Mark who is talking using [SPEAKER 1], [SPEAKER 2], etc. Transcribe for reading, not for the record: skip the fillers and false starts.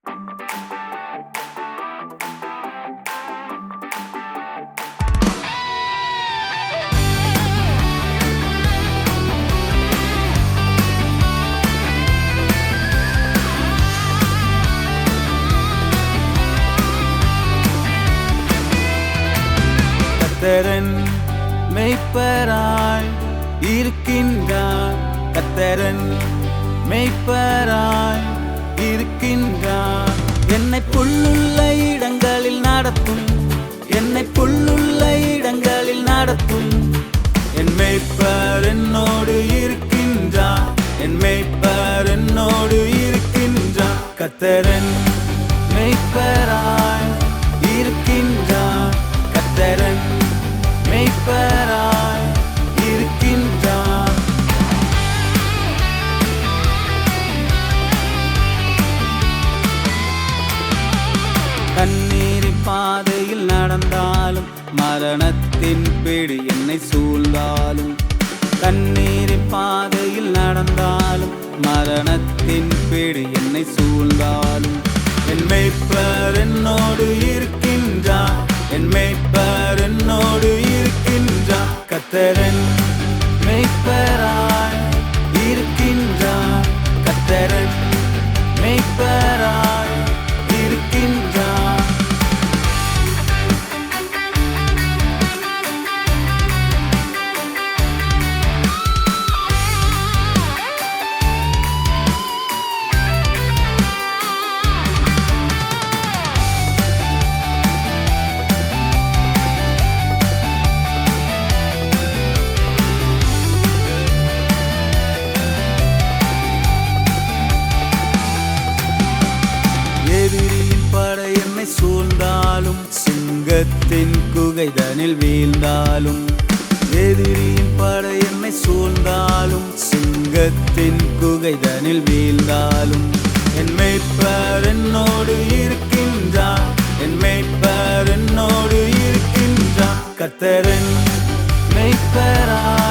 [SPEAKER 1] கர்த்தரன் மெய்ப்பராய் இருக்கின்றார். கர்த்தரன் மெய்ப்பராய் இருக்கின்றார். என்னை புல்லுள்ள இடங்களில் நடத்தும், என்னை புல்லுள்ள இடங்களில் நடத்தும். என் மெய்ப்பர் என்னோடு இருக்கின்றார், என் மெய்ப்பர் என்னோடு இருக்கின்றார். கர்த்தரன் மெய்ப்பராய் இருக்கின்றார். கர்த்தரன் மெய்ப்பராய் இருக்கின்றார். கண்ணீரின் பாதையில் நடந்தாலும், மரணத்தின் பிடி என்னை சூழ்ந்தாலும். கண்ணீரின் பாதையில் நடந்தாலும், மரணத்தின் பிடி என்னை சூழ்ந்தாலும். என் மெய்ப்பர் என்னோடு இருக்கின்றார், என் மெய்ப்பர் என்னோடு இருக்கின்றார். கர்த்தரன் மெய்ப்பராய் இருக்கின்றார். கர்த்தரன் மெய்ப்பராய் இருக்கின்றார். எதிரியின் படை என்னை சூழ்ந்தாலும், சிங்கத்தின் குகைதனில் வீழ்ந்தாலும். எதிரியின் படை என்னை சூழ்ந்தாலும், சிங்கத்தின் குகைதனில் வீழ்ந்தாலும். என் மெய்ப்பர் என்னோடு இருக்கின்றார், என் மெய்ப்பர் என்னோடு இருக்கின்றார். கர்த்தரன் மெய்ப்பராய்